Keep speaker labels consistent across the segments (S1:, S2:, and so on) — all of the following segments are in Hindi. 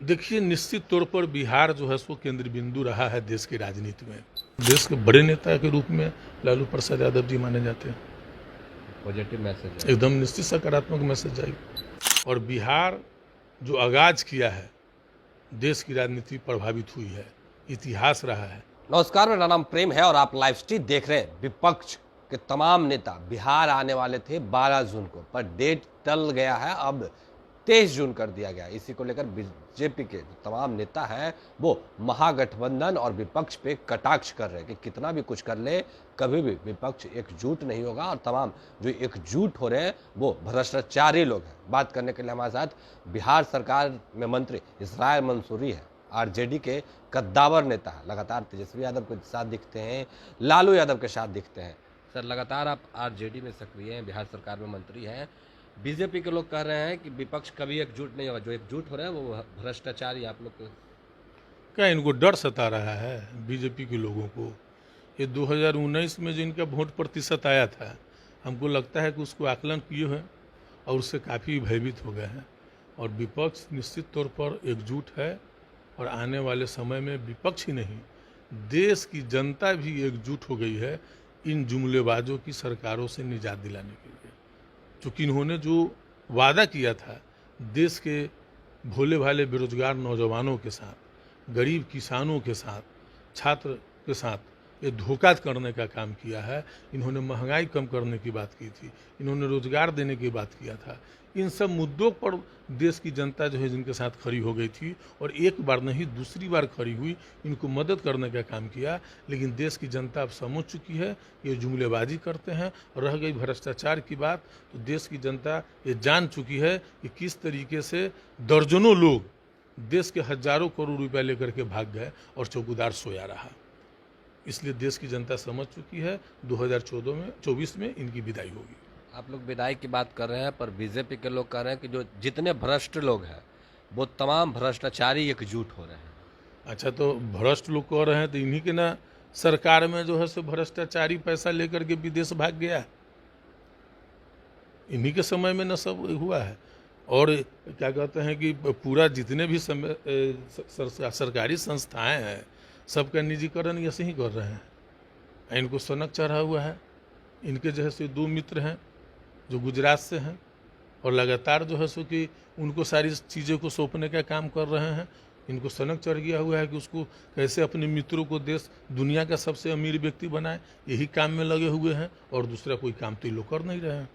S1: देखिए, निश्चित तौर पर बिहार जो है सो केंद्र बिंदु रहा है देश की राजनीति में। देश के बड़े नेता के रूप में लालू प्रसाद यादव जी माने जाते हैं।
S2: पॉजिटिव मैसेज है।
S1: एकदम निश्चित सकारात्मक मैसेज जाएगी। और बिहार जो आगाज किया है, देश की राजनीति प्रभावित हुई है, इतिहास रहा है।
S2: नमस्कार, मेरा नाम प्रेम है और आप लाइव स्ट्रीम देख रहे हैं। विपक्ष के तमाम नेता बिहार आने वाले थे 12 जून को, पर डेट टल गया है, अब 23 जून कर दिया गया। इसी को लेकर बीजेपी के जो तमाम नेता हैं वो महागठबंधन और विपक्ष पे कटाक्ष कर रहे हैं कि कितना भी कुछ कर ले, कभी भी विपक्ष एकजुट नहीं होगा और तमाम जो एकजुट हो रहे हैं वो भ्रष्टाचारी लोग हैं। बात करने के लिए हमारे साथ बिहार सरकार में मंत्री इसराइल मंसूरी है, आरजेडी के कद्दावर नेता है, लगातार तेजस्वी यादव के साथ दिखते हैं, लालू यादव के साथ दिखते हैं। सर, लगातार आप आरजेडी में सक्रिय हैं, बिहार सरकार में मंत्री हैं। बीजेपी के लोग कह रहे हैं कि विपक्ष कभी एकजुट नहीं होगा, जो एकजुट हो रहे हैं वो भ्रष्टाचारी आप लोग के।
S1: क्या इनको डर सता रहा है बीजेपी के लोगों को? ये 2019 में जो इनका वोट प्रतिशत आया था, हमको लगता है कि उसको आकलन किए हैं और उससे काफ़ी भयभीत हो गए हैं। और विपक्ष निश्चित तौर पर एकजुट है और आने वाले समय में विपक्ष ही नहीं, देश की जनता भी एकजुट हो गई है इन जुमलेबाजों की सरकारों से निजात दिलाने के लिए। क्योंकि इन्होंने जो वादा किया था देश के भोले भाले बेरोजगार नौजवानों के साथ, गरीब किसानों के साथ, छात्र के साथ, ये धोखा करने का काम किया है। इन्होंने महंगाई कम करने की बात की थी, इन्होंने रोजगार देने की बात किया था। इन सब मुद्दों पर देश की जनता जो है जिनके साथ खड़ी हो गई थी और एक बार नहीं दूसरी बार खड़ी हुई, इनको मदद करने का काम किया। लेकिन देश की जनता अब समझ चुकी है ये जुमलेबाजी करते हैं। और रह गई भ्रष्टाचार की बात, तो देश की जनता ये जान चुकी है कि किस तरीके से दर्जनों लोग देश के हजारों करोड़ रुपया लेकर के भाग गए और चौकीदार सोया रहा। इसलिए देश की जनता समझ चुकी है 2024 में इनकी विदाई होगी।
S2: आप लोग विदाई की बात कर रहे हैं, पर बीजेपी के लोग कह रहे हैं कि जो जितने भ्रष्ट लोग हैं वो तमाम भ्रष्टाचारी एकजुट हो रहे हैं।
S1: अच्छा, तो भ्रष्ट लोग कह रहे हैं तो इन्हीं के ना सरकार में जो है सो भ्रष्टाचारी पैसा लेकर के विदेश भाग गया, इन्हीं के समय में न सब हुआ है। और क्या कहते हैं कि पूरा जितने भी सरकारी संस्थाएं हैं सबका निजीकरण ऐसे ही कर रहे हैं। इनको सनक चढ़ा हुआ है। इनके जो है सो 2 मित्र हैं जो गुजरात से हैं और लगातार जो है सो कि उनको सारी चीज़ों को सौंपने का काम कर रहे हैं। इनको सनक चढ़ गया हुआ है कि उसको कैसे अपने मित्रों को देश दुनिया का सबसे अमीर व्यक्ति बनाए, यही काम में लगे हुए हैं और दूसरा कोई काम तो ये लोग कर नहीं रहे हैं।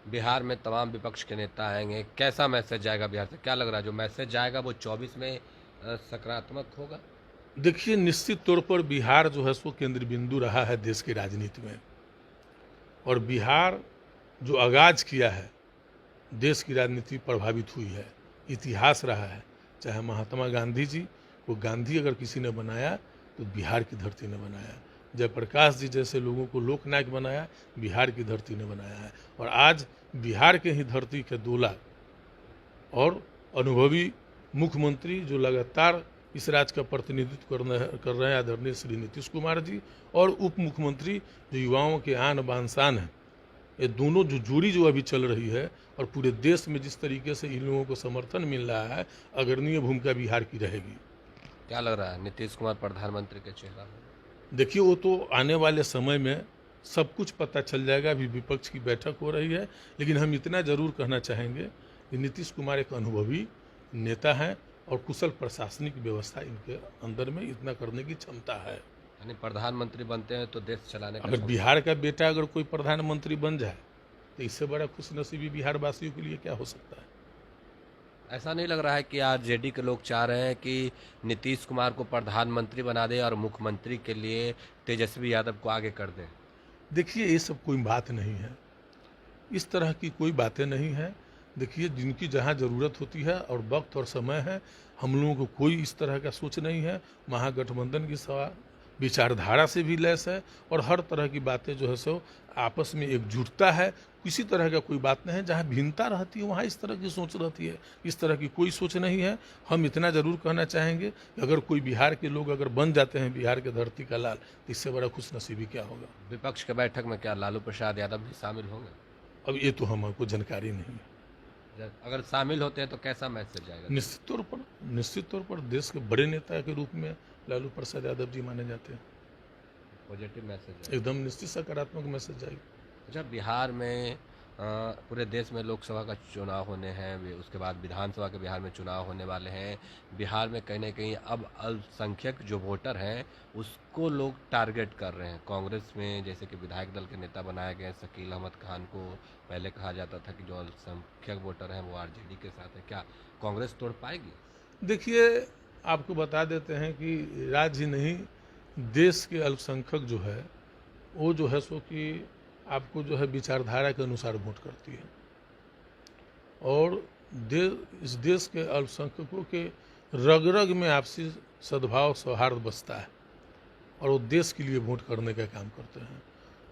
S2: बिहार में तमाम विपक्ष के नेता आएंगे, कैसा मैसेज जाएगा बिहार से? क्या लग रहा है जो मैसेज जाएगा वो 24 में सकारात्मक होगा?
S1: देखिए, निश्चित तौर पर बिहार जो है सो केंद्र बिंदु रहा है देश की राजनीति में। और बिहार जो आगाज किया है, देश की राजनीति प्रभावित हुई है, इतिहास रहा है। चाहे महात्मा गांधी जी को गांधी अगर किसी ने बनाया तो बिहार की धरती ने बनाया। जयप्रकाश जी जैसे लोगों को लोकनायक बनाया, बिहार की धरती ने बनाया है। और आज बिहार के ही धरती के 2 लाख और अनुभवी मुख्यमंत्री जो लगातार इस राज्य का प्रतिनिधित्व कर रहे हैं, आदरणीय श्री नीतीश कुमार जी, और उप मुख्यमंत्री जो युवाओं के आन बान शान हैं, ये दोनों जो जोड़ी जो अभी चल रही है और पूरे देश में जिस तरीके से इन लोगों को समर्थन मिल रहा है, अग्रणीय भूमिका बिहार की रहेगी।
S2: क्या लग रहा है नीतीश कुमार प्रधानमंत्री के चेहरा?
S1: देखिए, वो तो आने वाले समय में सब कुछ पता चल जाएगा। अभी विपक्ष की बैठक हो रही है, लेकिन हम इतना जरूर कहना चाहेंगे कि नीतीश कुमार एक अनुभवी नेता हैं और कुशल प्रशासनिक व्यवस्था इनके अंदर में इतना करने की क्षमता है।
S2: यानी प्रधानमंत्री बनते हैं तो देश चलाने का।
S1: अगर बिहार का बेटा अगर कोई प्रधानमंत्री बन जाए तो इससे बड़ा खुशनसीबी बिहार वासियों के लिए क्या हो सकता है?
S2: ऐसा नहीं लग रहा है कि आरजेडी के लोग चाह रहे हैं कि नीतीश कुमार को प्रधानमंत्री बना दें और मुख्यमंत्री के लिए तेजस्वी यादव को आगे कर दें?
S1: देखिए, ये सब कोई बात नहीं है, इस तरह की कोई बातें नहीं है। देखिए, जिनकी जहाँ ज़रूरत होती है और वक्त और समय है, हम लोगों को कोई इस तरह का सोच नहीं है। महागठबंधन की विचारधारा से भी लैस है और हर तरह की बातें जो है सो आपस में एकजुटता है। किसी तरह का कोई बात नहीं है। जहाँ भिन्नता रहती है वहाँ इस तरह की सोच रहती है, इस तरह की कोई सोच नहीं है। हम इतना ज़रूर कहना चाहेंगे कि अगर कोई बिहार के लोग अगर बन जाते हैं बिहार के धरती का लाल, तो इससे बड़ा खुशनसीबी क्या होगा।
S2: विपक्ष के बैठक में क्या लालू प्रसाद यादव भी शामिल होंगे?
S1: अब ये तो हमको जानकारी नहीं है।
S2: अगर शामिल होते हैं तो कैसा मैसेज जाएगा?
S1: निश्चित तौर पर देश के बड़े नेता के रूप में लालू प्रसाद यादव जी माने जाते हैं।
S2: पॉजिटिव मैसेज
S1: एकदम निश्चित सकारात्मक मैसेज जाएगा।
S2: अच्छा, बिहार में पूरे देश में लोकसभा का चुनाव होने हैं, उसके बाद विधानसभा के बिहार में चुनाव होने वाले हैं। बिहार में कहीं ना कहीं अब अल्पसंख्यक जो वोटर हैं उसको लोग टारगेट कर रहे हैं। कांग्रेस में जैसे कि विधायक दल के नेता बनाए गए शकील अहमद खान को पहले कहा जाता था कि जो अल्पसंख्यक वोटर हैं वो आरजेडी के साथ है। क्या कांग्रेस तोड़ पाएगी?
S1: देखिए, आपको बता देते हैं कि राज्य ही नहीं, देश के अल्पसंख्यक जो है वो जो है सो कि आपको जो है विचारधारा के अनुसार वोट करती है, और इस देश के अल्पसंख्यकों के रग रग में आपसी सद्भाव सौहार्द बसता है, और वो देश के लिए वोट करने का काम करते हैं।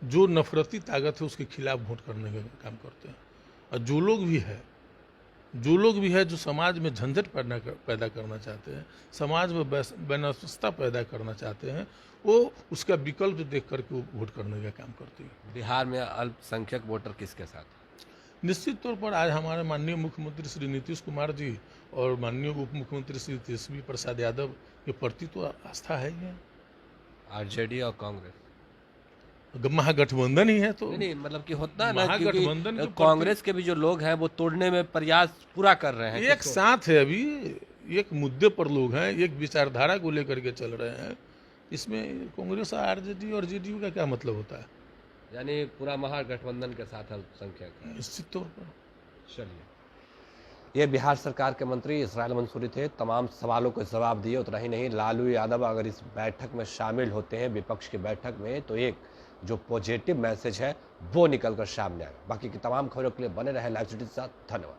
S1: जो नफरती ताकत है उसके खिलाफ वोट करने का काम करते हैं। और जो लोग भी है जो समाज में झंझट पैदा करना चाहते हैं, समाज में बेनवस्था पैदा करना चाहते हैं, वो उसका विकल्प देख करके वोट करने का काम करते हैं।
S2: बिहार में अल्पसंख्यक वोटर किसके साथ?
S1: निश्चित तौर पर आज हमारे माननीय मुख्यमंत्री श्री नीतीश कुमार जी और माननीय उप मुख्यमंत्री श्री तेजस्वी प्रसाद यादव के प्रति तो आस्था है ही है।
S2: आरजेडी और कांग्रेस
S1: महागठबंधन ही है, तो
S2: नहीं मतलब कि होता है ना,
S1: महागठबंधन
S2: क्योंकि कांग्रेस के भी जो लोग हैं वो तोड़ने में प्रयास पूरा कर रहे हैं।
S1: एक साथ है, अभी एक मुद्दे पर लोग हैं, एक विचारधारा को लेकर के चल रहे हैं। इसमें कांग्रेस और आरजेडी और जेडीयू का क्या मतलब होता है?
S2: यानी पूरा महागठबंधन के साथ अल्पसंख्यक है।
S1: निश्चित तौर पर।
S2: चलिए, ये बिहार सरकार के मंत्री इसराइल मंसूरी थे। तमाम सवालों के जवाब दिए। उतना ही नहीं, लालू यादव अगर इस बैठक में शामिल होते हैं, विपक्ष की बैठक में, तो एक जो पॉजिटिव मैसेज है वो निकलकर सामने आएगा। बाकी की तमाम खबरों के लिए बने रहे लाइव सिटी के साथ। धन्यवाद।